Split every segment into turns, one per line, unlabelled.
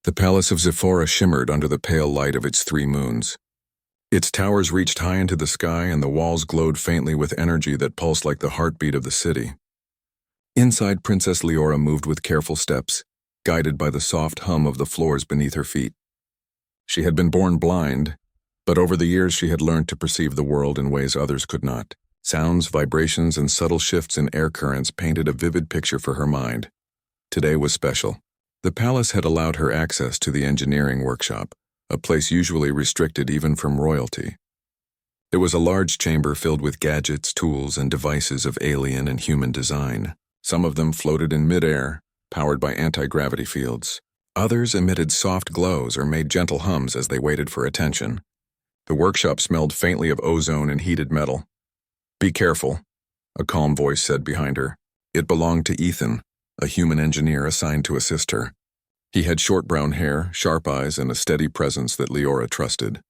The palace of Zephora shimmered under the pale light of its 3 moons. Its towers reached high into the sky, and the walls glowed faintly with energy that pulsed like the heartbeat of the city. Inside, Princess Leora moved with careful steps, guided by the soft hum of the floors beneath her feet. She had been born blind, but over the years she had learned to perceive the world in ways others could not. Sounds, vibrations, and subtle shifts in air currents painted a vivid picture for her mind. Today was special. The palace had allowed her access to the engineering workshop, a place usually restricted even from royalty. It was a large chamber filled with gadgets, tools, and devices of alien and human design. Some of them floated in midair, powered by anti-gravity fields. Others emitted soft glows or made gentle hums as they waited for attention. The workshop smelled faintly of ozone and heated metal. "Be careful," a calm voice said behind her. It belonged to Ethan, a human engineer assigned to assist her. He had short brown hair, sharp eyes, and a steady presence that Leora trusted.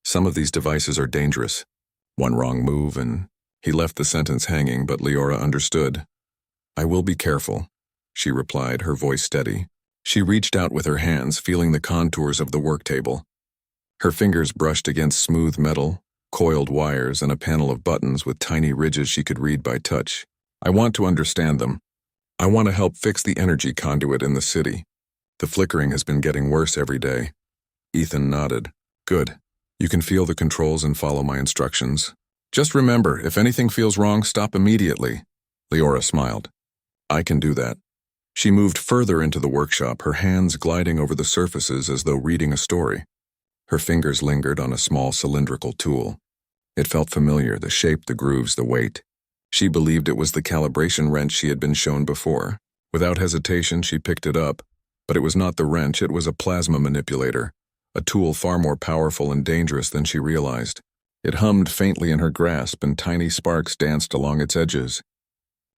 "Some of these devices are dangerous. One wrong move and..." He left the sentence hanging, but Leora understood. "I will be careful," she replied, her voice steady. She reached out with her hands, feeling the contours of the work table. Her fingers brushed against smooth metal, coiled wires, and a panel of buttons with tiny ridges she could read by touch. "I want to understand them. I want to help fix the energy conduit in the city. The flickering has been getting worse every day." Ethan nodded. "Good. You can feel the controls and follow my instructions. Just remember, if anything feels wrong, stop immediately." Leora smiled. "I can do that." She moved further into the workshop, her hands gliding over the surfaces as though reading a story. Her fingers lingered on a small cylindrical tool. It felt familiar, the shape, the grooves, the weight. She believed it was the calibration wrench she had been shown before. Without hesitation, she picked it up. But it was not the wrench, it was a plasma manipulator, a tool far more powerful and dangerous than she realized. It hummed faintly in her grasp, and tiny sparks danced along its edges.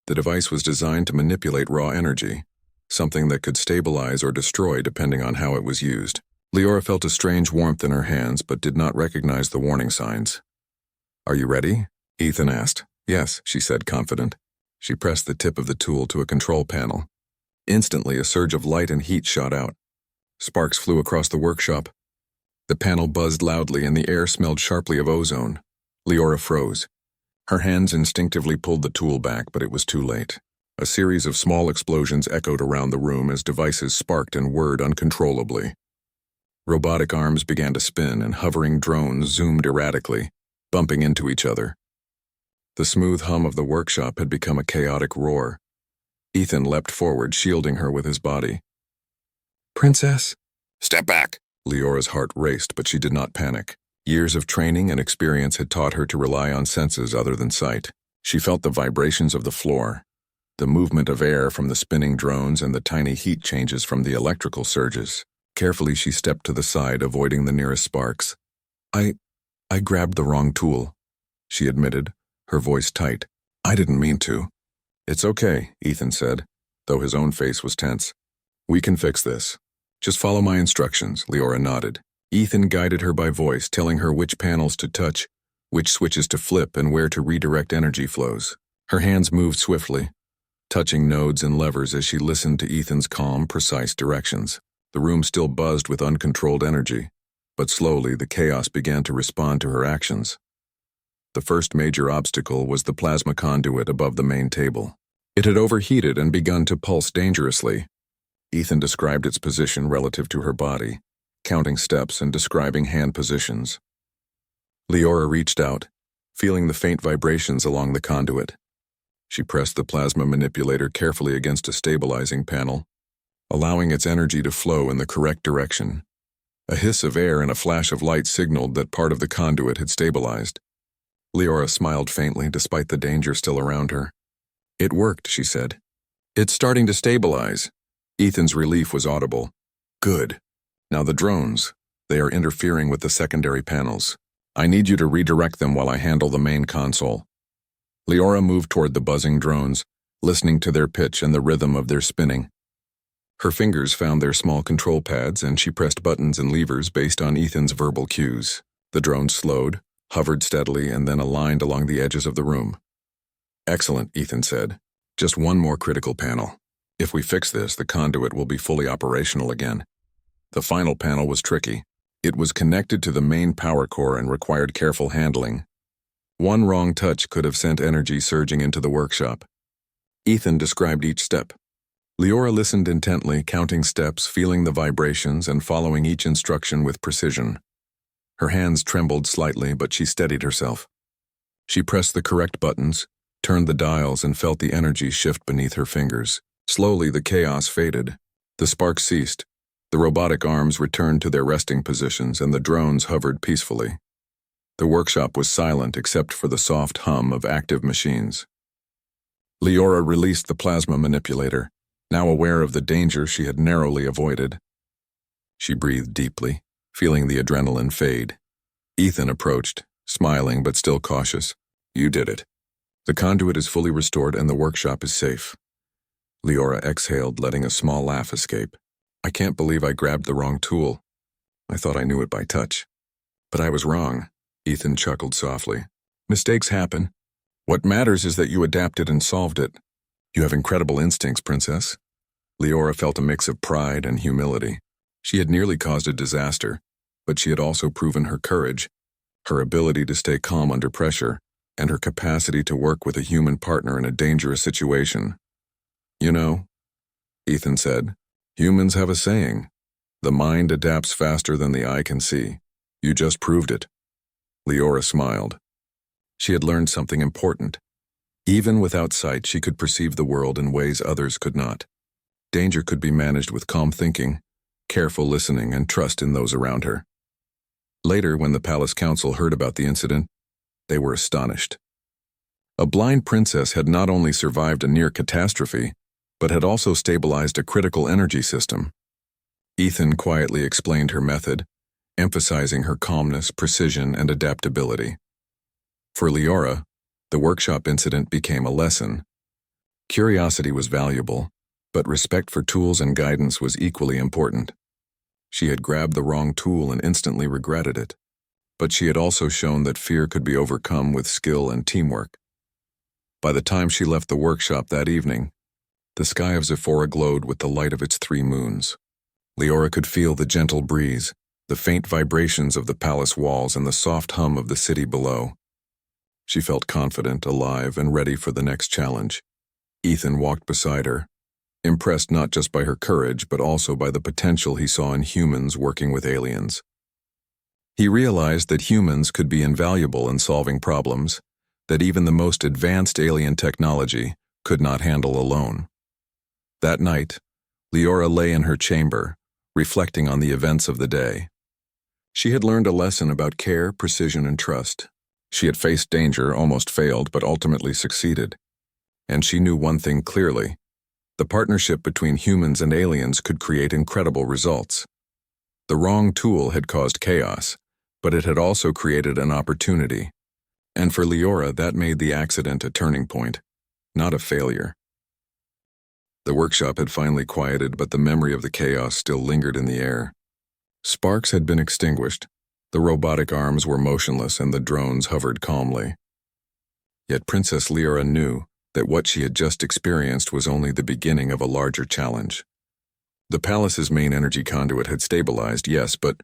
The device was designed to manipulate raw energy, something that could stabilize or destroy depending on how it was used. Leora felt a strange warmth in her hands, but did not recognize the warning signs. "Are you ready?" Ethan asked. "Yes," she said, confident. She pressed the tip of the tool to a control panel. Instantly, a surge of light and heat shot out. Sparks flew across the workshop. The panel buzzed loudly, and the air smelled sharply of ozone. Leora froze. Her hands instinctively pulled the tool back, but it was too late. A series of small explosions echoed around the room as devices sparked and whirred uncontrollably. Robotic arms began to spin, and hovering drones zoomed erratically, bumping into each other. The smooth hum of the workshop had become a chaotic roar. Ethan leapt forward, shielding her with his body. "Princess?" "Step back!" Leora's heart raced, but she did not panic. Years of training and experience had taught her to rely on senses other than sight. She felt the vibrations of the floor, the movement of air from the spinning drones, and the tiny heat changes from the electrical surges. Carefully, she stepped to the side, avoiding the nearest sparks. I grabbed the wrong tool," she admitted, her voice tight. "I didn't mean to." "It's okay," Ethan said, though his own face was tense. "We can fix this. Just follow my instructions." Leora nodded. Ethan guided her by voice, telling her which panels to touch, which switches to flip, and where to redirect energy flows. Her hands moved swiftly, touching nodes and levers as she listened to Ethan's calm, precise directions. The room still buzzed with uncontrolled energy, but slowly the chaos began to respond to her actions. The first major obstacle was the plasma conduit above the main table. It had overheated and begun to pulse dangerously. Ethan described its position relative to her body, counting steps and describing hand positions. Leora reached out, feeling the faint vibrations along the conduit. She pressed the plasma manipulator carefully against a stabilizing panel, allowing its energy to flow in the correct direction. A hiss of air and a flash of light signaled that part of the conduit had stabilized. Leora smiled faintly despite the danger still around her. "It worked," she said. "It's starting to stabilize." Ethan's relief was audible. "Good. Now the drones. They are interfering with the secondary panels. I need you to redirect them while I handle the main console." Leora moved toward the buzzing drones, listening to their pitch and the rhythm of their spinning. Her fingers found their small control pads, and she pressed buttons and levers based on Ethan's verbal cues. The drones slowed, hovered steadily, and then aligned along the edges of the room. "Excellent," Ethan said. "Just one more critical panel. If we fix this, the conduit will be fully operational again." The final panel was tricky. It was connected to the main power core and required careful handling. One wrong touch could have sent energy surging into the workshop. Ethan described each step. Leora listened intently, counting steps, feeling the vibrations, and following each instruction with precision. Her hands trembled slightly, but she steadied herself. She pressed the correct buttons, turned the dials, and felt the energy shift beneath her fingers. Slowly, the chaos faded. The sparks ceased. The robotic arms returned to their resting positions, and the drones hovered peacefully. The workshop was silent except for the soft hum of active machines. Leora released the plasma manipulator, now aware of the danger she had narrowly avoided. She breathed deeply, feeling the adrenaline fade. Ethan approached, smiling but still cautious. "You did it. The conduit is fully restored and the workshop is safe." Leora exhaled, letting a small laugh escape. "I can't believe I grabbed the wrong tool. I thought I knew it by touch. But I was wrong." Ethan chuckled softly. "Mistakes happen. What matters is that you adapted and solved it. You have incredible instincts, Princess." Leora felt a mix of pride and humility. She had nearly caused a disaster, but she had also proven her courage, her ability to stay calm under pressure, and her capacity to work with a human partner in a dangerous situation. "You know," Ethan said, "humans have a saying, the mind adapts faster than the eye can see. You just proved it." Leora smiled. She had learned something important. Even without sight, she could perceive the world in ways others could not. Danger could be managed with calm thinking, careful listening, and trust in those around her. Later, when the Palace Council heard about the incident, they were astonished. A blind princess had not only survived a near catastrophe, but had also stabilized a critical energy system. Ethan quietly explained her method, emphasizing her calmness, precision, and adaptability. For Leora, the workshop incident became a lesson. Curiosity was valuable, but respect for tools and guidance was equally important. She had grabbed the wrong tool and instantly regretted it, but she had also shown that fear could be overcome with skill and teamwork. By the time she left the workshop that evening, the sky of Zephora glowed with the light of its 3 moons. Leora could feel the gentle breeze, the faint vibrations of the palace walls, and the soft hum of the city below. She felt confident, alive, and ready for the next challenge. Ethan walked beside her, impressed not just by her courage, but also by the potential he saw in humans working with aliens. He realized that humans could be invaluable in solving problems that even the most advanced alien technology could not handle alone. That night, Leora lay in her chamber, reflecting on the events of the day. She had learned a lesson about care, precision, and trust. She had faced danger, almost failed, but ultimately succeeded. And she knew one thing clearly: the partnership between humans and aliens could create incredible results. The wrong tool had caused chaos, but it had also created an opportunity. And for Leora, that made the accident a turning point, not a failure. The workshop had finally quieted, but the memory of the chaos still lingered in the air. Sparks had been extinguished, the robotic arms were motionless, and the drones hovered calmly. Yet Princess Leora knew that what she had just experienced was only the beginning of a larger challenge. The palace's main energy conduit had stabilized, yes, but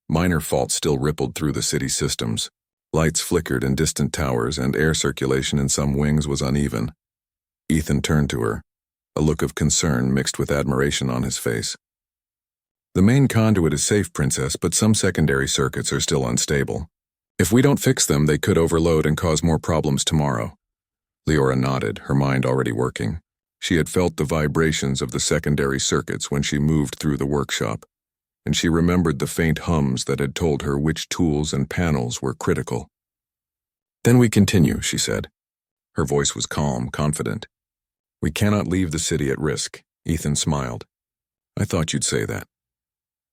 minor faults still rippled through the city's systems. Lights flickered in distant towers, and air circulation in some wings was uneven. Ethan turned to her, a look of concern mixed with admiration on his face. "The main conduit is safe, Princess, but some secondary circuits are still unstable. If we don't fix them, they could overload and cause more problems tomorrow." Leora nodded, her mind already working. She had felt the vibrations of the secondary circuits when she moved through the workshop, and she remembered the faint hums that had told her which tools and panels were critical. "Then we continue," she said. Her voice was calm, confident. "We cannot leave the city at risk." Ethan smiled. "I thought you'd say that."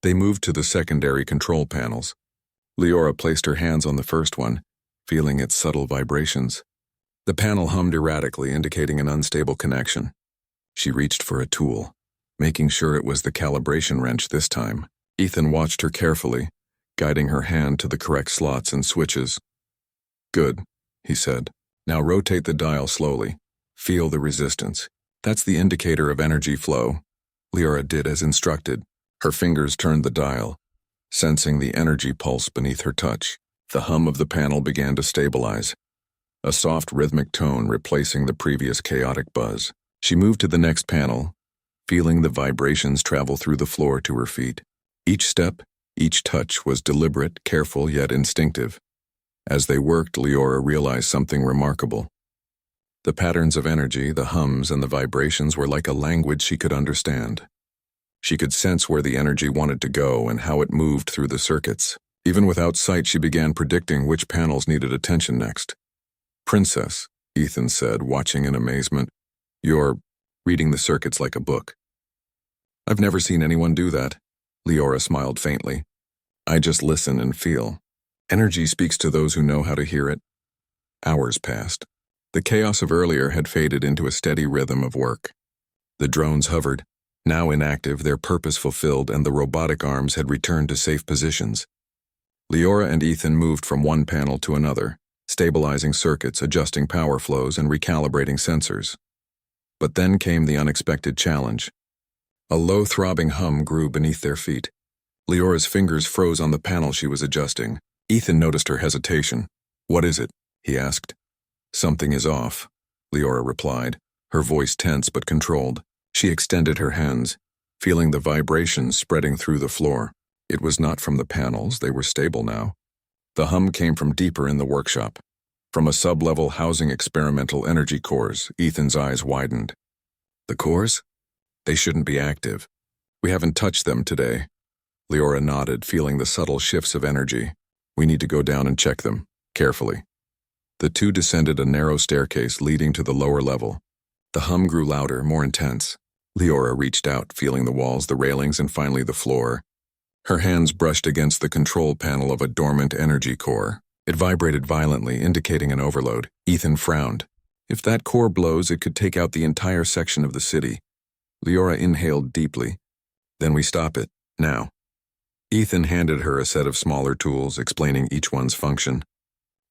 They moved to the secondary control panels. Leora placed her hands on the first one, feeling its subtle vibrations. The panel hummed erratically, indicating an unstable connection. She reached for a tool, making sure it was the calibration wrench this time. Ethan watched her carefully, guiding her hand to the correct slots and switches. "Good," he said. "Now rotate the dial slowly. Feel the resistance. That's the indicator of energy flow." Leora did as instructed. Her fingers turned the dial, sensing the energy pulse beneath her touch. The hum of the panel began to stabilize, a soft rhythmic tone replacing the previous chaotic buzz. She moved to the next panel, feeling the vibrations travel through the floor to her feet. Each step, each touch was deliberate, careful, yet instinctive. As they worked, Leora realized something remarkable. The patterns of energy, the hums, and the vibrations were like a language she could understand. She could sense where the energy wanted to go and how it moved through the circuits. Even without sight, she began predicting which panels needed attention next. "Princess," Ethan said, watching in amazement. "You're reading the circuits like a book." "I've never seen anyone do that." Leora smiled faintly. "I just listen and feel. Energy speaks to those who know how to hear it." Hours passed. The chaos of earlier had faded into a steady rhythm of work. The drones hovered, now inactive, their purpose fulfilled, and the robotic arms had returned to safe positions. Leora and Ethan moved from one panel to another, stabilizing circuits, adjusting power flows, and recalibrating sensors. But then came the unexpected challenge. A low throbbing hum grew beneath their feet. Leora's fingers froze on the panel she was adjusting. Ethan noticed her hesitation. "What is it?" he asked. "Something is off," Leora replied, her voice tense but controlled. She extended her hands, feeling the vibrations spreading through the floor. It was not from the panels, they were stable now. The hum came from deeper in the workshop. From a sub-level housing experimental energy cores. Ethan's eyes widened. "The cores? They shouldn't be active. We haven't touched them today." Leora nodded, feeling the subtle shifts of energy. "We need to go down and check them, carefully." The two descended a narrow staircase leading to the lower level. The hum grew louder, more intense. Leora reached out, feeling the walls, the railings, and finally the floor. Her hands brushed against the control panel of a dormant energy core. It vibrated violently, indicating an overload. Ethan frowned. If that core blows, it could take out the entire section of the city. Leora inhaled deeply. "Then we stop it, now." Ethan handed her a set of smaller tools, explaining each one's function.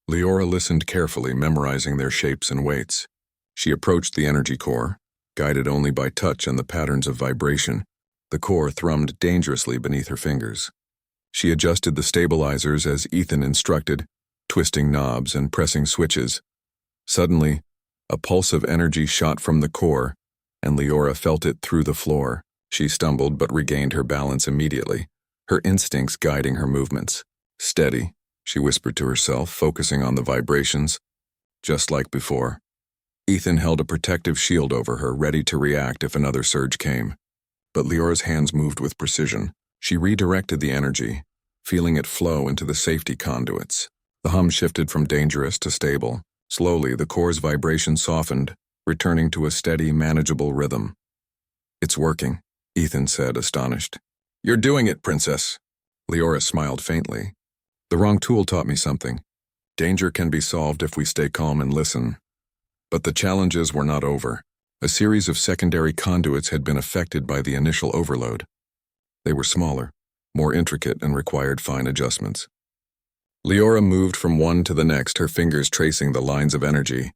Leora listened carefully, memorizing their shapes and weights. She approached the energy core, guided only by touch and the patterns of vibration. The core thrummed dangerously beneath her fingers. She adjusted the stabilizers as Ethan instructed, twisting knobs and pressing switches. Suddenly, a pulse of energy shot from the core, and Leora felt it through the floor. She stumbled but regained her balance immediately, her instincts guiding her movements. "Steady," she whispered to herself, focusing on the vibrations. Just like before. Ethan held a protective shield over her, ready to react if another surge came. But Leora's hands moved with precision. She redirected the energy, feeling it flow into the safety conduits. The hum shifted from dangerous to stable. Slowly, the core's vibration softened, returning to a steady, manageable rhythm. "It's working," Ethan said, astonished. "You're doing it, Princess." Leora smiled faintly. "The wrong tool taught me something. Danger can be solved if we stay calm and listen." But the challenges were not over. A series of secondary conduits had been affected by the initial overload. They were smaller, more intricate, and required fine adjustments. Leora moved from one to the next, her fingers tracing the lines of energy.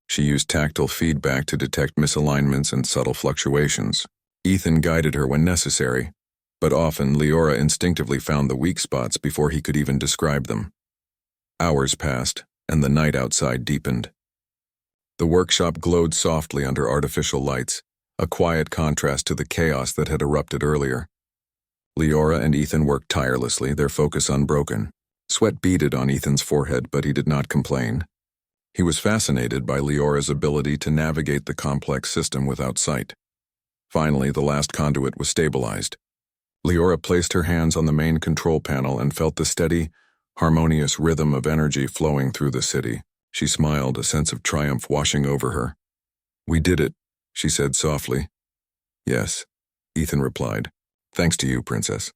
She used tactile feedback to detect misalignments and subtle fluctuations. Ethan guided her when necessary, but often Leora instinctively found the weak spots before he could even describe them. Hours passed, and the night outside deepened. The workshop glowed softly under artificial lights, a quiet contrast to the chaos that had erupted earlier. Leora and Ethan worked tirelessly, their focus unbroken. Sweat beaded on Ethan's forehead, but he did not complain. He was fascinated by Leora's ability to navigate the complex system without sight. Finally, the last conduit was stabilized. Leora placed her hands on the main control panel and felt the steady, harmonious rhythm of energy flowing through the city. She smiled, a sense of triumph washing over her. "We did it," she said softly. "Yes," Ethan replied. "Thanks to you, Princess.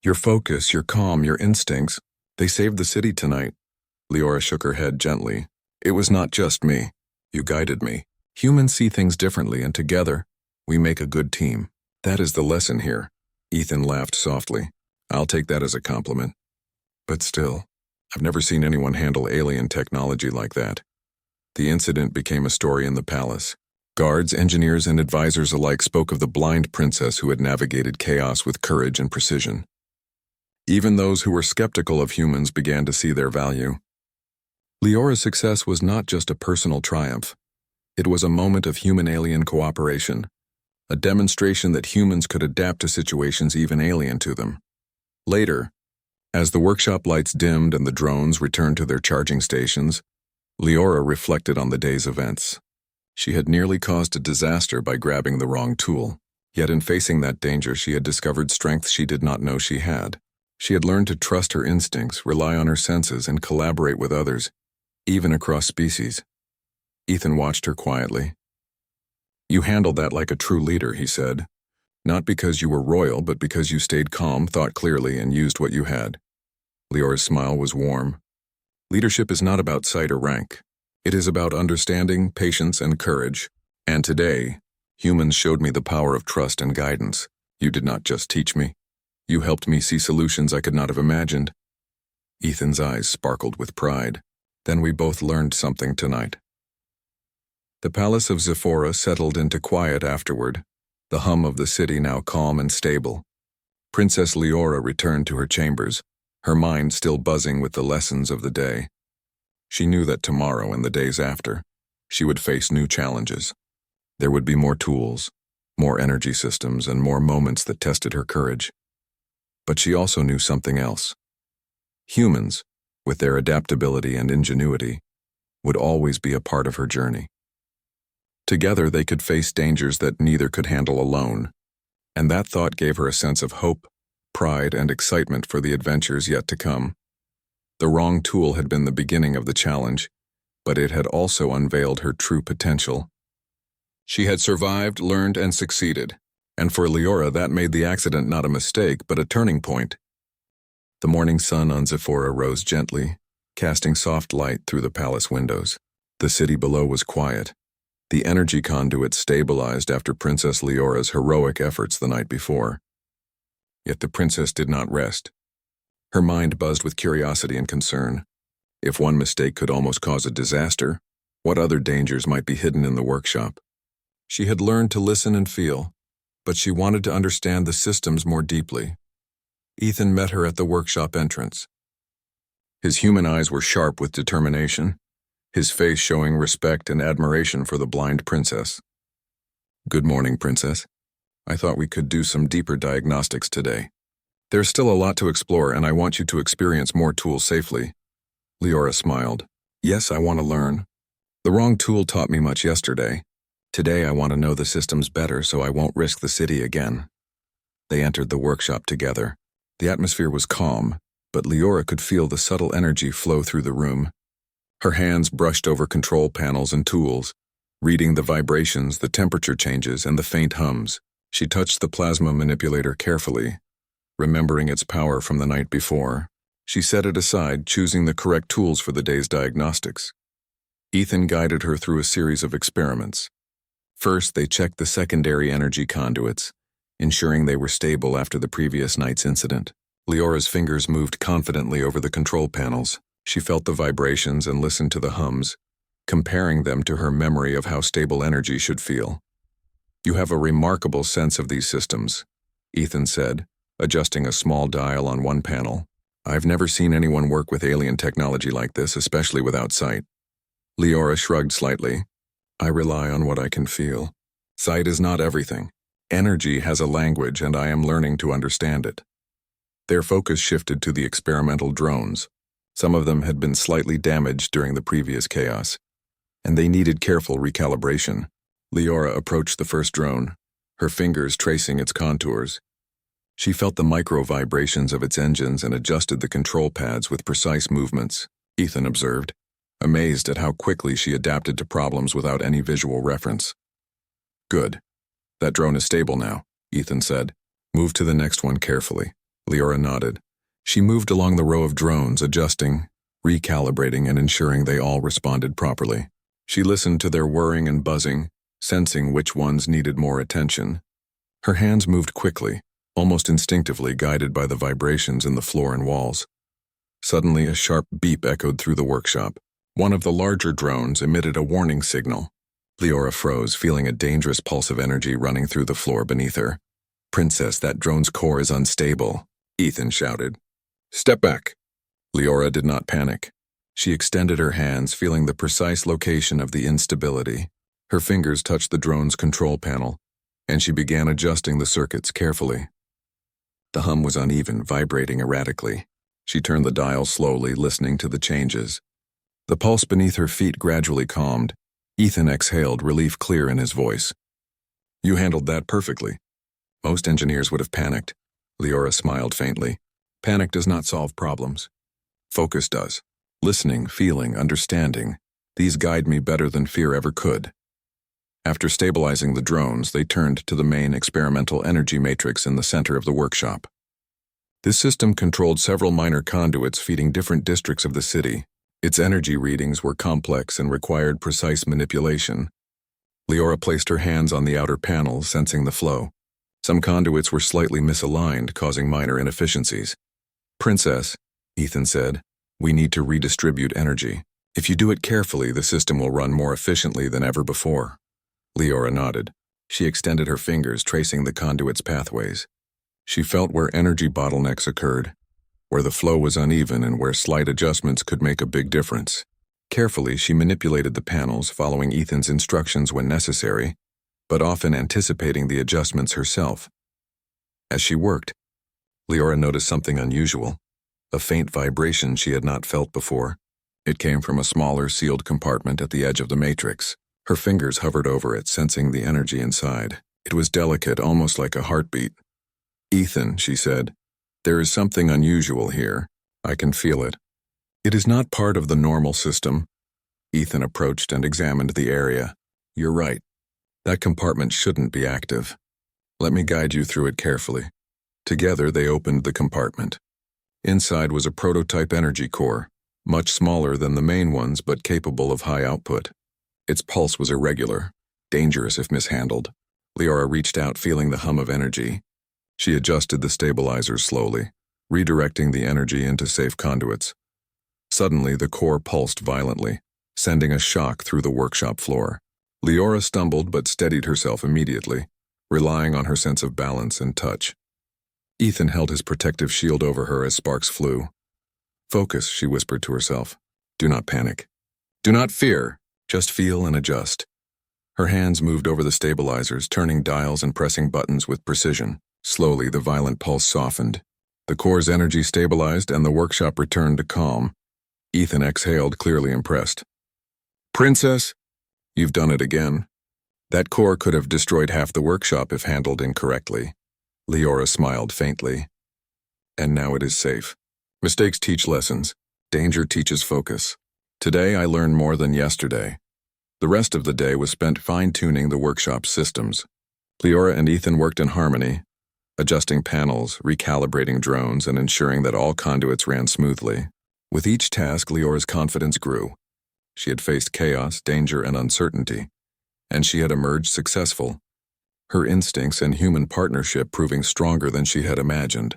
Your focus, your calm, your instincts, they saved the city tonight." Leora shook her head gently. "It was not just me. You guided me. Humans see things differently, and together, we make a good team. That is the lesson here." Ethan laughed softly. "I'll take that as a compliment. But still, I've never seen anyone handle alien technology like that." The incident became a story in the palace. Guards, engineers, and advisors alike spoke of the blind princess who had navigated chaos with courage and precision. Even those who were skeptical of humans began to see their value. Leora's success was not just a personal triumph. It was a moment of human-alien cooperation, a demonstration that humans could adapt to situations even alien to them. Later, as the workshop lights dimmed and the drones returned to their charging stations, Leora reflected on the day's events. She had nearly caused a disaster by grabbing the wrong tool, yet in facing that danger she had discovered strength she did not know she had. She had learned to trust her instincts, rely on her senses, and collaborate with others, even across species. Ethan watched her quietly. "You handled that like a true leader," he said. "Not because you were royal, but because you stayed calm, thought clearly, and used what you had." Leora's smile was warm. "Leadership is not about sight or rank. It is about understanding, patience, and courage. And today, humans showed me the power of trust and guidance. You did not just teach me. You helped me see solutions I could not have imagined." Ethan's eyes sparkled with pride. "Then we both learned something tonight." The palace of Zephora settled into quiet afterward, the hum of the city now calm and stable. Princess Leora returned to her chambers, her mind still buzzing with the lessons of the day. She knew that tomorrow and the days after, she would face new challenges. There would be more tools, more energy systems, and more moments that tested her courage. But she also knew something else. Humans, with their adaptability and ingenuity, would always be a part of her journey. Together they could face dangers that neither could handle alone, and that thought gave her a sense of hope, pride, and excitement for the adventures yet to come. The wrong tool had been the beginning of the challenge, but it had also unveiled her true potential. She had survived, learned, and succeeded, and for Leora that made the accident not a mistake, but a turning point. The morning sun on Zephora rose gently, casting soft light through the palace windows. The city below was quiet. The energy conduit stabilized after Princess Leora's heroic efforts the night before. Yet the princess did not rest. Her mind buzzed with curiosity and concern. If one mistake could almost cause a disaster, what other dangers might be hidden in the workshop? She had learned to listen and feel, but she wanted to understand the systems more deeply. Ethan met her at the workshop entrance. His human eyes were sharp with determination, his face showing respect and admiration for the blind princess. "Good morning, Princess. I thought we could do some deeper diagnostics today. There's still a lot to explore, and I want you to experience more tools safely." Leora smiled. "Yes, I want to learn. The wrong tool taught me much yesterday. Today I want to know the systems better so I won't risk the city again." They entered the workshop together. The atmosphere was calm, but Leora could feel the subtle energy flow through the room. Her hands brushed over control panels and tools, reading the vibrations, the temperature changes, and the faint hums. She touched the plasma manipulator carefully, remembering its power from the night before. She set it aside, choosing the correct tools for the day's diagnostics. Ethan guided her through a series of experiments. First, they checked the secondary energy conduits, ensuring they were stable after the previous night's incident. Leora's fingers moved confidently over the control panels. She felt the vibrations and listened to the hums, comparing them to her memory of how stable energy should feel. "You have a remarkable sense of these systems," Ethan said, adjusting a small dial on one panel. "I've never seen anyone work with alien technology like this, especially without sight." Leora shrugged slightly. "I rely on what I can feel. Sight is not everything. Energy has a language, and I am learning to understand it." Their focus shifted to the experimental drones. Some of them had been slightly damaged during the previous chaos, and they needed careful recalibration. Leora approached the first drone, her fingers tracing its contours. She felt the micro-vibrations of its engines and adjusted the control pads with precise movements, Ethan observed, amazed at how quickly she adapted to problems without any visual reference. "Good. That drone is stable now," Ethan said. "Move to the next one carefully." Leora nodded. She moved along the row of drones, adjusting, recalibrating, and ensuring they all responded properly. She listened to their whirring and buzzing, sensing which ones needed more attention. Her hands moved quickly, almost instinctively, guided by the vibrations in the floor and walls. Suddenly, a sharp beep echoed through the workshop. One of the larger drones emitted a warning signal. Leora froze, feeling a dangerous pulse of energy running through the floor beneath her. "Princess, that drone's core is unstable," Ethan shouted. "Step back." Leora did not panic. She extended her hands, feeling the precise location of the instability. Her fingers touched the drone's control panel, and she began adjusting the circuits carefully. The hum was uneven, vibrating erratically. She turned the dial slowly, listening to the changes. The pulse beneath her feet gradually calmed. Ethan exhaled, relief clear in his voice. "You handled that perfectly." Most engineers would have panicked. Leora smiled faintly. "Panic does not solve problems. Focus does. Listening, feeling, understanding. These guide me better than fear ever could." After stabilizing the drones, they turned to the main experimental energy matrix in the center of the workshop. This system controlled several minor conduits feeding different districts of the city. Its energy readings were complex and required precise manipulation. Leora placed her hands on the outer panels, sensing the flow. Some conduits were slightly misaligned, causing minor inefficiencies. "Princess," Ethan said, "we need to redistribute energy. If you do it carefully, the system will run more efficiently than ever before." Leora nodded. She extended her fingers, tracing the conduit's pathways. She felt where energy bottlenecks occurred, where the flow was uneven and where slight adjustments could make a big difference. Carefully, she manipulated the panels, following Ethan's instructions when necessary, but often anticipating the adjustments herself. As she worked, Leora noticed something unusual, a faint vibration she had not felt before. It came from a smaller, sealed compartment at the edge of the matrix. Her fingers hovered over it, sensing the energy inside. It was delicate, almost like a heartbeat. "Ethan," she said, "there is something unusual here. I can feel it. It is not part of the normal system." Ethan approached and examined the area. "You're right. That compartment shouldn't be active. Let me guide you through it carefully." Together, they opened the compartment. Inside was a prototype energy core, much smaller than the main ones but capable of high output. Its pulse was irregular, dangerous if mishandled. Leora reached out, feeling the hum of energy. She adjusted the stabilizers slowly, redirecting the energy into safe conduits. Suddenly, the core pulsed violently, sending a shock through the workshop floor. Leora stumbled but steadied herself immediately, relying on her sense of balance and touch. Ethan held his protective shield over her as sparks flew. "Focus," she whispered to herself. "Do not panic. Do not fear. Just feel and adjust." Her hands moved over the stabilizers, turning dials and pressing buttons with precision. Slowly, the violent pulse softened. The core's energy stabilized and the workshop returned to calm. Ethan exhaled, clearly impressed. "Princess, you've done it again. That core could have destroyed half the workshop if handled incorrectly." Leora smiled faintly. "And now it is safe. Mistakes teach lessons. Danger teaches focus. Today I learned more than yesterday." The rest of the day was spent fine-tuning the workshop's systems. Leora and Ethan worked in harmony, adjusting panels, recalibrating drones, and ensuring that all conduits ran smoothly. With each task, Leora's confidence grew. She had faced chaos, danger, and uncertainty, and she had emerged successful, her instincts and human partnership proving stronger than she had imagined.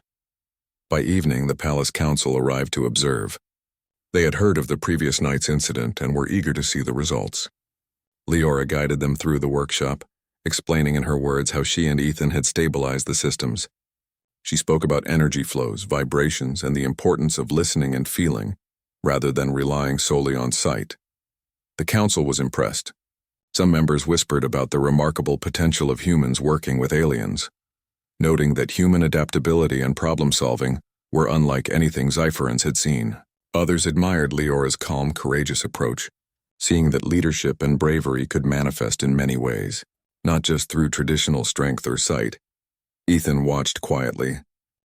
By evening, the palace council arrived to observe. They had heard of the previous night's incident and were eager to see the results. Leora guided them through the workshop, explaining in her words how she and Ethan had stabilized the systems. She spoke about energy flows, vibrations, and the importance of listening and feeling, rather than relying solely on sight. The council was impressed. Some members whispered about the remarkable potential of humans working with aliens, noting that human adaptability and problem-solving were unlike anything Xiferans had seen. Others admired Leora's calm, courageous approach, seeing that leadership and bravery could manifest in many ways, not just through traditional strength or sight. Ethan watched quietly,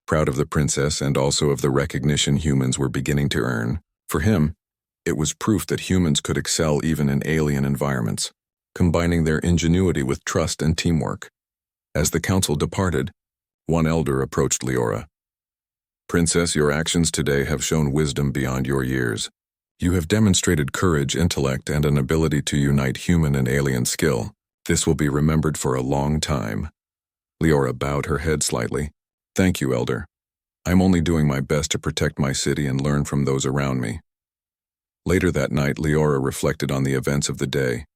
proud of the princess and also of the recognition humans were beginning to earn. For him, it was proof that humans could excel even in alien environments, combining their ingenuity with trust and teamwork. As the council departed, one elder approached Leora. "Princess, your actions today have shown wisdom beyond your years. You have demonstrated courage, intellect, and an ability to unite human and alien skill. This will be remembered for a long time." Leora bowed her head slightly. "Thank you, Elder. I'm only doing my best to protect my city and learn from those around me." Later that night, Leora reflected on the events of the day.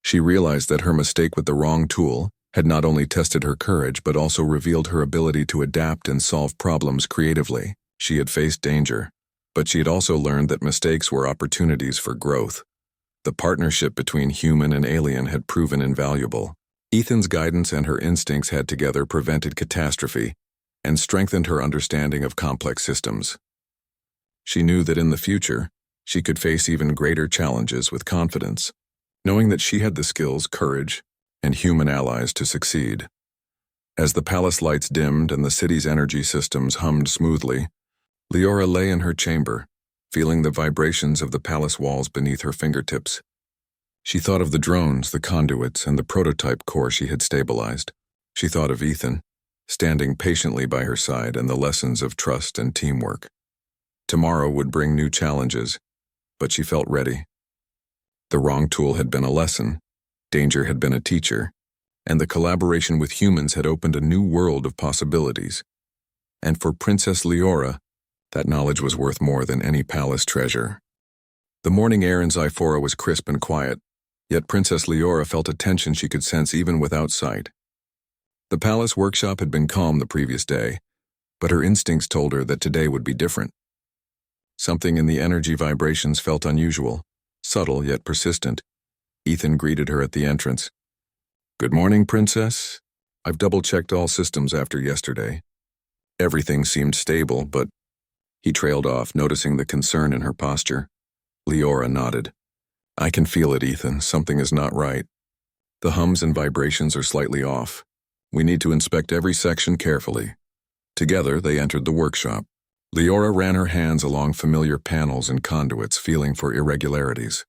She realized that her mistake with the wrong tool had not only tested her courage but also revealed her ability to adapt and solve problems creatively. She had faced danger, but she had also learned that mistakes were opportunities for growth. The partnership between human and alien had proven invaluable. Ethan's guidance and her instincts had together prevented catastrophe and strengthened her understanding of complex systems. She knew that in the future, she could face even greater challenges with confidence, knowing that she had the skills, courage, and human allies to succeed. As the palace lights dimmed and the city's energy systems hummed smoothly, Leora lay in her chamber, feeling the vibrations of the palace walls beneath her fingertips. She thought of the drones, the conduits, and the prototype core she had stabilized. She thought of Ethan, standing patiently by her side, and the lessons of trust and teamwork. Tomorrow would bring new challenges, but she felt ready. The wrong tool had been a lesson, danger had been a teacher, and the collaboration with humans had opened a new world of possibilities. And for Princess Leora, that knowledge was worth more than any palace treasure. The morning air in Sci-Fi was crisp and quiet, yet Princess Leora felt a tension she could sense even without sight. The palace workshop had been calm the previous day, but her instincts told her that today would be different. Something in the energy vibrations felt unusual, subtle yet persistent. Ethan greeted her at the entrance. "Good morning, Princess. I've double-checked all systems after yesterday. Everything seemed stable, but..." He trailed off, noticing the concern in her posture. Leora nodded. "I can feel it, Ethan. Something is not right. The hums and vibrations are slightly off. We need to inspect every section carefully." Together, they entered the workshop. Leora ran her hands along familiar panels and conduits, feeling for irregularities.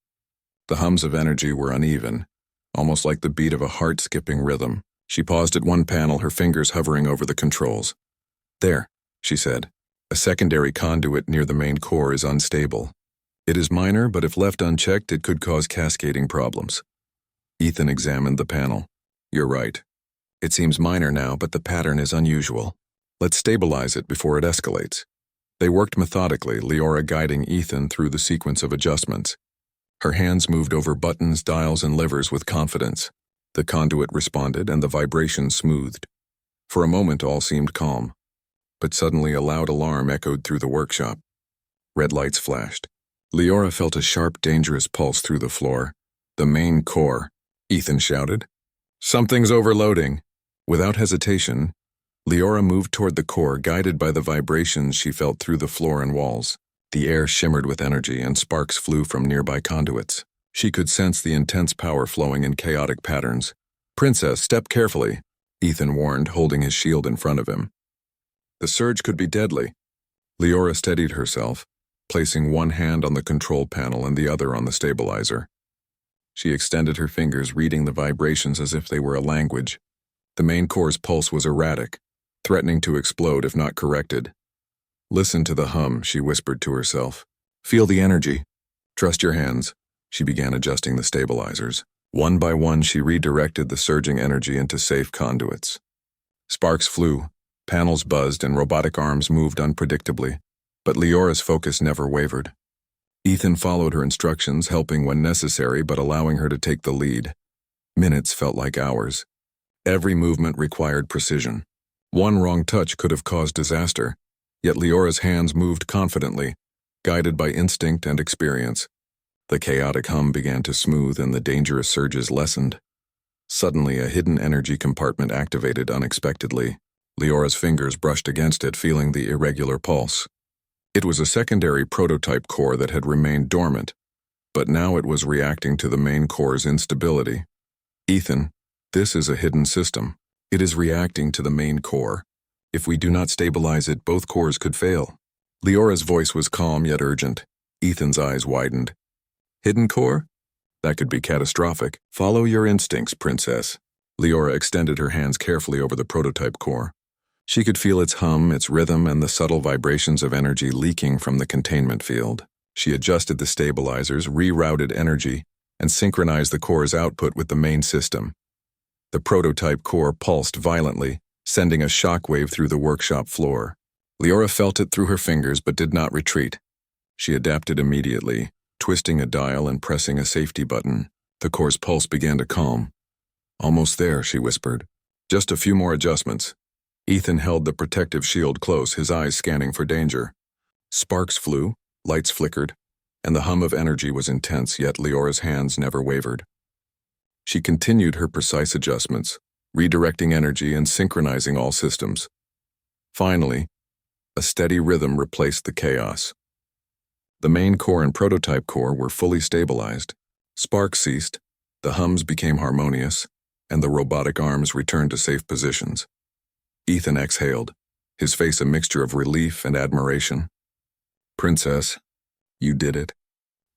The hums of energy were uneven, almost like the beat of a heart-skipping rhythm. She paused at one panel, her fingers hovering over the controls. "There," she said. "A secondary conduit near the main core is unstable. It is minor, but if left unchecked, it could cause cascading problems." Ethan examined the panel. "You're right. It seems minor now, but the pattern is unusual. Let's stabilize it before it escalates." They worked methodically, Leora guiding Ethan through the sequence of adjustments. Her hands moved over buttons, dials, and levers with confidence. The conduit responded, and the vibration smoothed. For a moment, all seemed calm. But suddenly a loud alarm echoed through the workshop. Red lights flashed. Leora felt a sharp, dangerous pulse through the floor. "The main core," Ethan shouted. "Something's overloading." Without hesitation, Leora moved toward the core, guided by the vibrations she felt through the floor and walls. The air shimmered with energy, and sparks flew from nearby conduits. She could sense the intense power flowing in chaotic patterns. "Princess, step carefully," Ethan warned, holding his shield in front of him. "The surge could be deadly." Leora steadied herself, placing one hand on the control panel and the other on the stabilizer. She extended her fingers, reading the vibrations as if they were a language. The main core's pulse was erratic, threatening to explode if not corrected. "Listen to the hum," she whispered to herself. "Feel the energy. Trust your hands." She began adjusting the stabilizers. One by one, she redirected the surging energy into safe conduits. Sparks flew, panels buzzed, and robotic arms moved unpredictably, but Leora's focus never wavered. Ethan followed her instructions, helping when necessary but allowing her to take the lead. Minutes felt like hours. Every movement required precision. One wrong touch could have caused disaster, yet Leora's hands moved confidently, guided by instinct and experience. The chaotic hum began to smooth and the dangerous surges lessened. Suddenly, a hidden energy compartment activated unexpectedly. Leora's fingers brushed against it, feeling the irregular pulse. It was a secondary prototype core that had remained dormant, but now it was reacting to the main core's instability. "Ethan, this is a hidden system. It is reacting to the main core. If we do not stabilize it, both cores could fail." Leora's voice was calm yet urgent. Ethan's eyes widened. "Hidden core? That could be catastrophic. Follow your instincts, Princess." Leora extended her hands carefully over the prototype core. She could feel its hum, its rhythm, and the subtle vibrations of energy leaking from the containment field. She adjusted the stabilizers, rerouted energy, and synchronized the core's output with the main system. The prototype core pulsed violently, sending a shockwave through the workshop floor. Leora felt it through her fingers but did not retreat. She adapted immediately, twisting a dial and pressing a safety button. The core's pulse began to calm. "Almost there," she whispered. "Just a few more adjustments." Ethan held the protective shield close, his eyes scanning for danger. Sparks flew, lights flickered, and the hum of energy was intense, yet Leora's hands never wavered. She continued her precise adjustments, redirecting energy and synchronizing all systems. Finally, a steady rhythm replaced the chaos. The main core and prototype core were fully stabilized. Sparks ceased, the hums became harmonious, and the robotic arms returned to safe positions. Ethan exhaled, his face a mixture of relief and admiration. "Princess, you did it.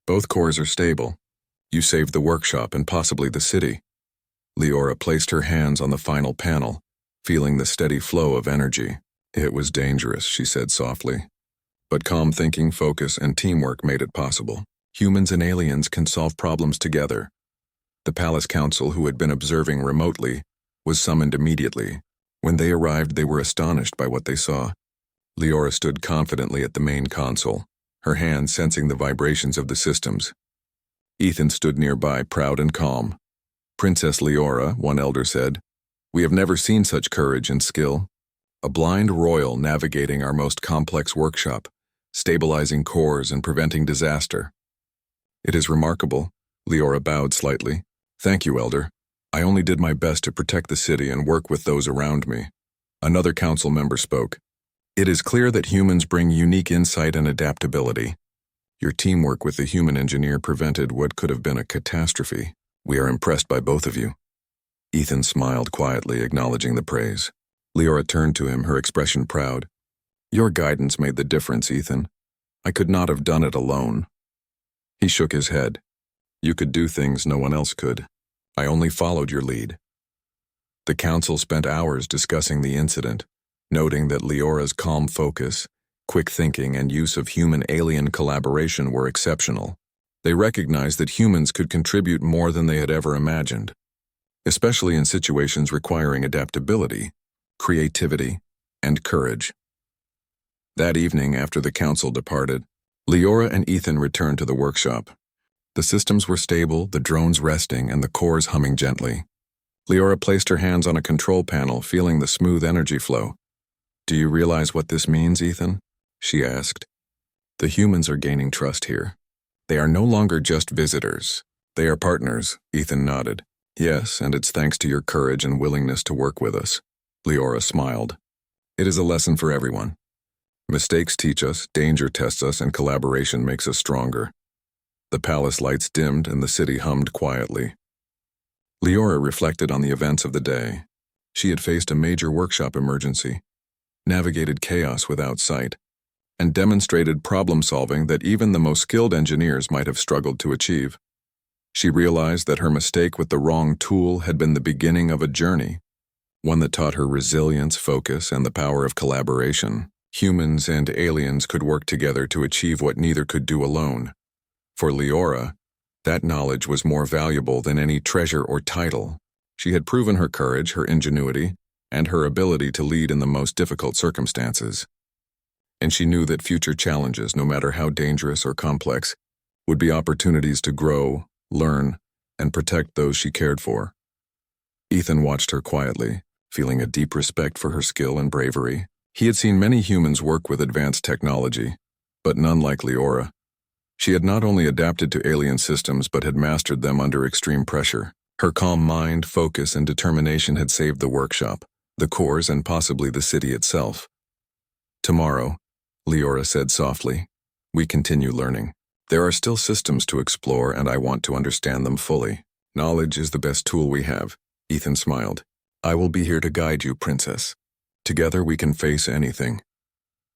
Both cores are stable. You saved the workshop and possibly the city." Leora placed her hands on the final panel, feeling the steady flow of energy. "It was dangerous," she said softly. "But calm thinking, focus, and teamwork made it possible. Humans and aliens can solve problems together." The Palace Council, who had been observing remotely, was summoned immediately. When they arrived, they were astonished by what they saw. Leora stood confidently at the main console, her hands sensing the vibrations of the systems. Ethan stood nearby, proud and calm. "Princess Leora," one elder said, "we have never seen such courage and skill. A blind royal navigating our most complex workshop, stabilizing cores and preventing disaster." "It is remarkable." Leora bowed slightly. "Thank you, Elder. I only did my best to protect the city and work with those around me." Another council member spoke. "It is clear that humans bring unique insight and adaptability. Your teamwork with the human engineer prevented what could have been a catastrophe. We are impressed by both of you." Ethan smiled quietly, acknowledging the praise. Leora turned to him, her expression proud. "Your guidance made the difference, Ethan. I could not have done it alone." He shook his head. "You could do things no one else could. I only followed your lead." The council spent hours discussing the incident, noting that Leora's calm focus, quick thinking, and use of human-alien collaboration were exceptional. They recognized that humans could contribute more than they had ever imagined, especially in situations requiring adaptability, creativity, and courage. That evening, after the council departed, Leora and Ethan returned to the workshop. The systems were stable, the drones resting, and the cores humming gently. Leora placed her hands on a control panel, feeling the smooth energy flow. "Do you realize what this means, Ethan?" she asked. "The humans are gaining trust here. They are no longer just visitors. They are partners," Ethan nodded. "Yes, and it's thanks to your courage and willingness to work with us." Leora smiled. "It is a lesson for everyone. Mistakes teach us, danger tests us, and collaboration makes us stronger." The palace lights dimmed and the city hummed quietly. Leora reflected on the events of the day. She had faced a major workshop emergency, navigated chaos without sight, and demonstrated problem-solving that even the most skilled engineers might have struggled to achieve. She realized that her mistake with the wrong tool had been the beginning of a journey, one that taught her resilience, focus, and the power of collaboration. Humans and aliens could work together to achieve what neither could do alone. For Leora, that knowledge was more valuable than any treasure or title. She had proven her courage, her ingenuity, and her ability to lead in the most difficult circumstances. And she knew that future challenges, no matter how dangerous or complex, would be opportunities to grow, learn, and protect those she cared for. Ethan watched her quietly, feeling a deep respect for her skill and bravery. He had seen many humans work with advanced technology, but none like Leora. She had not only adapted to alien systems but had mastered them under extreme pressure. Her calm mind, focus, and determination had saved the workshop, the cores, and possibly the city itself. "Tomorrow," Leora said softly, "we continue learning. There are still systems to explore, and I want to understand them fully. Knowledge is the best tool we have." Ethan smiled. "I will be here to guide you, Princess. Together we can face anything."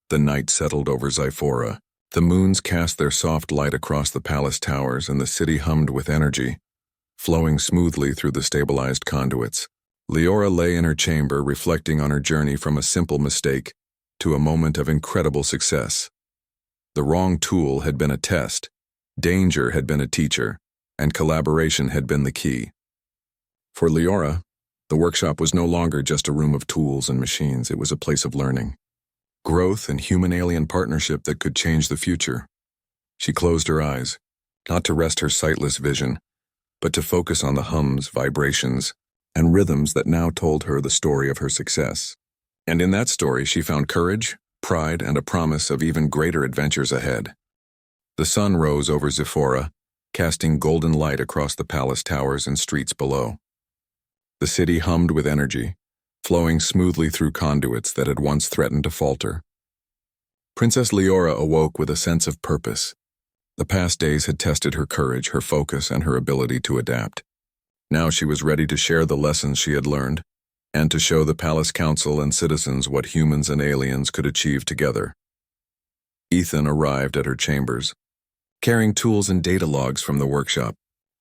The night settled over Zyphora. The moons cast their soft light across the palace towers, and the city hummed with energy, flowing smoothly through the stabilized conduits. Leora lay in her chamber, reflecting on her journey from a simple mistake to a moment of incredible success. The wrong tool had been a test, danger had been a teacher, and collaboration had been the key. For Leora, the workshop was no longer just a room of tools and machines. It was a place of learning, growth, and human-alien partnership that could change the future. She closed her eyes, not to rest her sightless vision, but to focus on the hums, vibrations, and rhythms that now told her the story of her success. And in that story, she found courage, pride, and a promise of even greater adventures ahead. The sun rose over Zephora, casting golden light across the palace towers and streets below. The city hummed with energy, flowing smoothly through conduits that had once threatened to falter. Princess Leora awoke with a sense of purpose. The past days had tested her courage, her focus, and her ability to adapt. Now she was ready to share the lessons she had learned, and to show the palace council and citizens what humans and aliens could achieve together. Ethan arrived at her chambers, carrying tools and data logs from the workshop.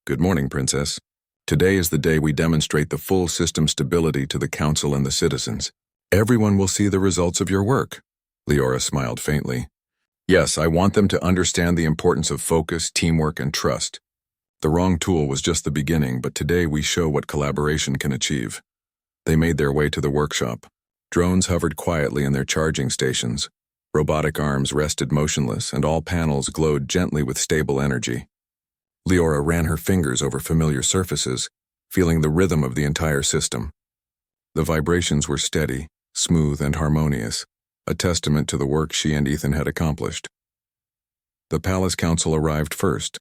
"Good morning, Princess. Today is the day we demonstrate the full system stability to the council and the citizens. Everyone will see the results of your work." Leora smiled faintly. "Yes, I want them to understand the importance of focus, teamwork, and trust. The wrong tool was just the beginning, but today we show what collaboration can achieve." They made their way to the workshop. Drones hovered quietly in their charging stations. Robotic arms rested motionless, and all panels glowed gently with stable energy. Leora ran her fingers over familiar surfaces, feeling the rhythm of the entire system. The vibrations were steady, smooth, and harmonious, a testament to the work she and Ethan had accomplished. The palace council arrived first.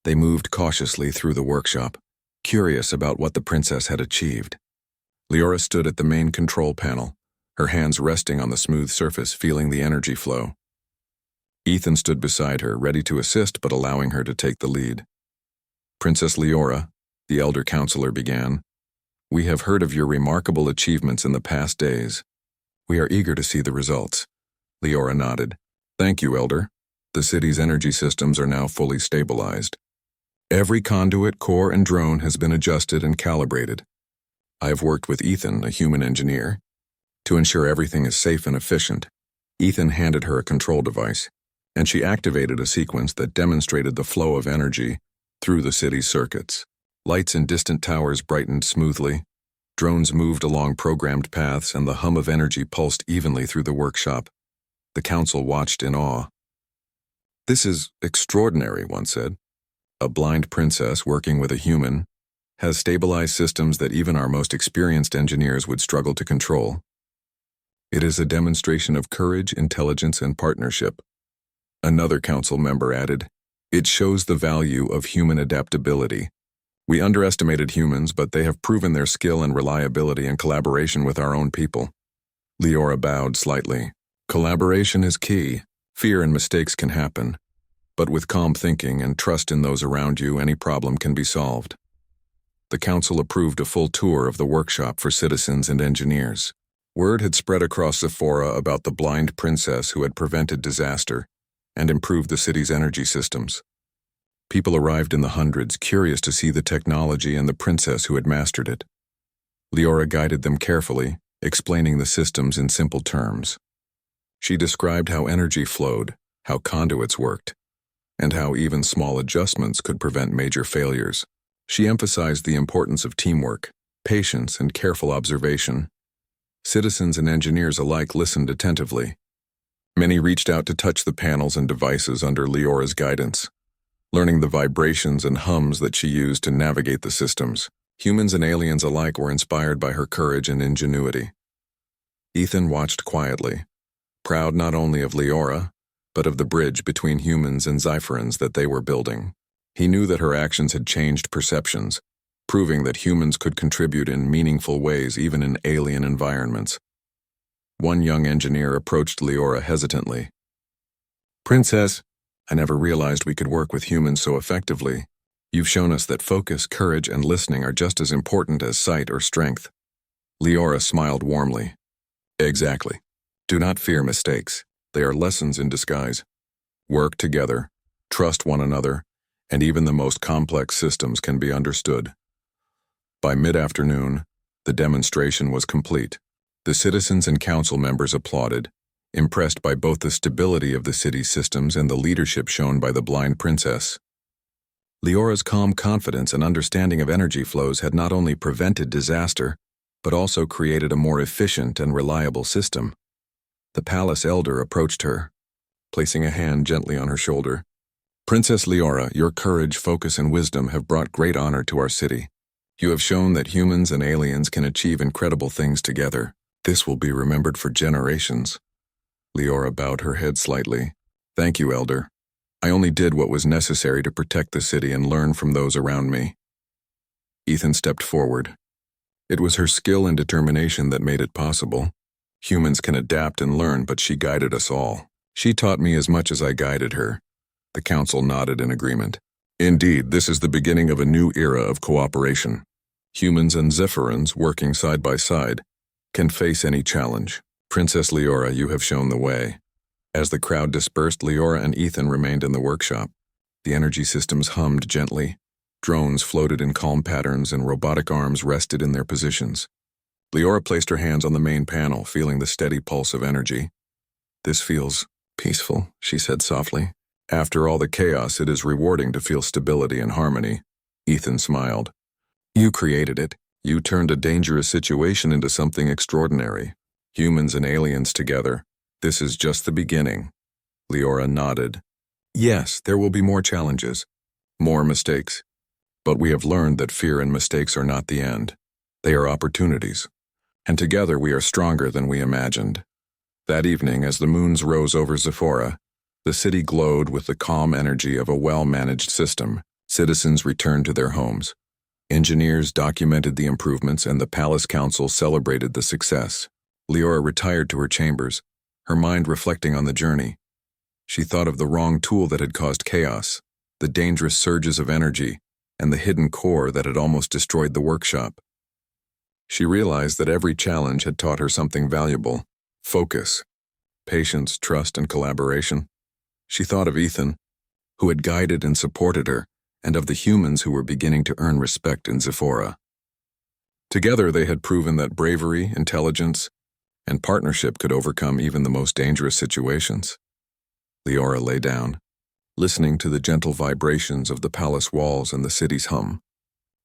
They moved cautiously through the workshop, curious about what the princess had achieved. Leora stood at the main control panel, her hands resting on the smooth surface, feeling the energy flow. Ethan stood beside her, ready to assist but allowing her to take the lead. "Princess Leora," the elder counselor began, "we have heard of your remarkable achievements in the past days. We are eager to see the results." Leora nodded. "Thank you, Elder. The city's energy systems are now fully stabilized. Every conduit, core, and drone has been adjusted and calibrated. I have worked with Ethan, a human engineer, to ensure everything is safe and efficient." Ethan handed her a control device, and she activated a sequence that demonstrated the flow of energy through the city's circuits. Lights in distant towers brightened smoothly, drones moved along programmed paths, and the hum of energy pulsed evenly through the workshop. The council watched in awe. "This is extraordinary," one said. "A blind princess working with a human has stabilized systems that even our most experienced engineers would struggle to control. It is a demonstration of courage, intelligence, and partnership." Another council member added, "It shows the value of human adaptability. We underestimated humans, but they have proven their skill and reliability in collaboration with our own people." Leora bowed slightly. "Collaboration is key. Fear and mistakes can happen, but with calm thinking and trust in those around you, any problem can be solved." The council approved a full tour of the workshop for citizens and engineers. Word had spread across Zephora about the blind princess who had prevented disaster and improved the city's energy systems. People arrived in the hundreds, curious to see the technology and the princess who had mastered it. Leora guided them carefully, explaining the systems in simple terms. She described how energy flowed, how conduits worked, and how even small adjustments could prevent major failures. She emphasized the importance of teamwork, patience, and careful observation. Citizens and engineers alike listened attentively. Many reached out to touch the panels and devices under Leora's guidance, learning the vibrations and hums that she used to navigate the systems. Humans and aliens alike were inspired by her courage and ingenuity. Ethan watched quietly, proud not only of Leora, but of the bridge between humans and Zypherans that they were building. He knew that her actions had changed perceptions, proving that humans could contribute in meaningful ways even in alien environments. One young engineer approached Leora hesitantly. "Princess, I never realized we could work with humans so effectively. You've shown us that focus, courage, and listening are just as important as sight or strength." Leora smiled warmly. "Exactly. Do not fear mistakes. They are lessons in disguise. Work together, trust one another, and even the most complex systems can be understood." By mid-afternoon, the demonstration was complete. The citizens and council members applauded, impressed by both the stability of the city's systems and the leadership shown by the blind princess. Leora's calm confidence and understanding of energy flows had not only prevented disaster, but also created a more efficient and reliable system. The palace elder approached her, placing a hand gently on her shoulder. Princess Leora, your courage, focus, and wisdom have brought great honor to our city. You have shown that humans and aliens can achieve incredible things together. This will be remembered for generations. Leora bowed her head slightly. Thank you, Elder. I only did what was necessary to protect the city and learn from those around me. Ethan stepped forward. It was her skill and determination that made it possible. Humans can adapt and learn, but she guided us all. She taught me as much as I guided her. The council nodded in agreement. Indeed, this is the beginning of a new era of cooperation. Humans and Zephyrans, working side by side, can face any challenge. Princess Leora, you have shown the way. As the crowd dispersed, Leora and Ethan remained in the workshop. The energy systems hummed gently. Drones floated in calm patterns and robotic arms rested in their positions. Leora placed her hands on the main panel, feeling the steady pulse of energy. This feels peaceful, she said softly. After all the chaos, it is rewarding to feel stability and harmony. Ethan smiled. You created it. You turned a dangerous situation into something extraordinary. Humans and aliens together. This is just the beginning. Leora nodded. Yes, there will be more challenges, more mistakes. But we have learned that fear and mistakes are not the end. They are opportunities. And together we are stronger than we imagined. That evening, as the moons rose over Zephora, the city glowed with the calm energy of a well-managed system. Citizens returned to their homes. Engineers documented the improvements and the palace council celebrated the success. Leora retired to her chambers, her mind reflecting on the journey. She thought of the wrong tool that had caused chaos, the dangerous surges of energy, and the hidden core that had almost destroyed the workshop. She realized that every challenge had taught her something valuable: focus, patience, trust, and collaboration. She thought of Ethan, who had guided and supported her, and of the humans who were beginning to earn respect in Zephora. Together they had proven that bravery, intelligence, and partnership could overcome even the most dangerous situations. Leora lay down, listening to the gentle vibrations of the palace walls and the city's hum.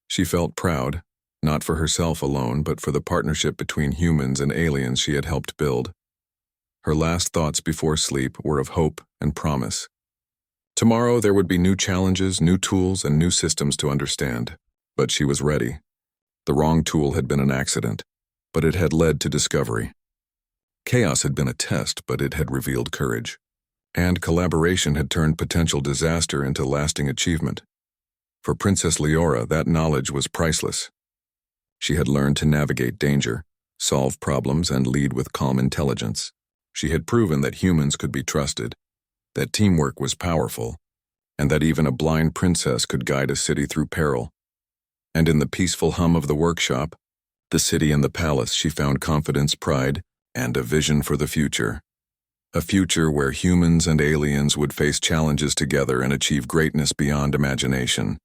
She felt proud, not for herself alone, but for the partnership between humans and aliens she had helped build. Her last thoughts before sleep were of hope and promise. Tomorrow there would be new challenges, new tools, and new systems to understand. But she was ready. The wrong tool had been an accident, but it had led to discovery. Chaos had been a test, but it had revealed courage. And collaboration had turned potential disaster into lasting achievement. For Princess Leora, that knowledge was priceless. She had learned to navigate danger, solve problems, and lead with calm intelligence. She had proven that humans could be trusted, that teamwork was powerful, and that even a blind princess could guide a city through peril. And in the peaceful hum of the workshop, the city and the palace, she found confidence, pride, and a vision for the future. A future where humans and aliens would face challenges together and achieve greatness beyond imagination.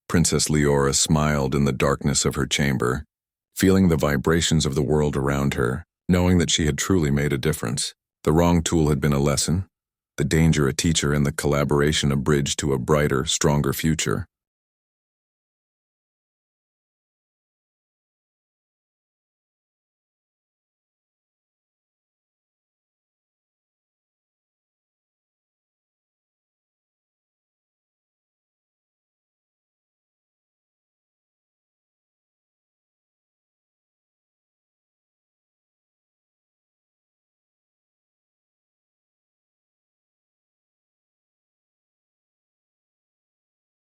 Princess Leora smiled in the darkness of her chamber, feeling the vibrations of the world around her, knowing that she had truly made a difference. The wrong tool had been a lesson, the danger a teacher, and the collaboration a bridge to a brighter, stronger future.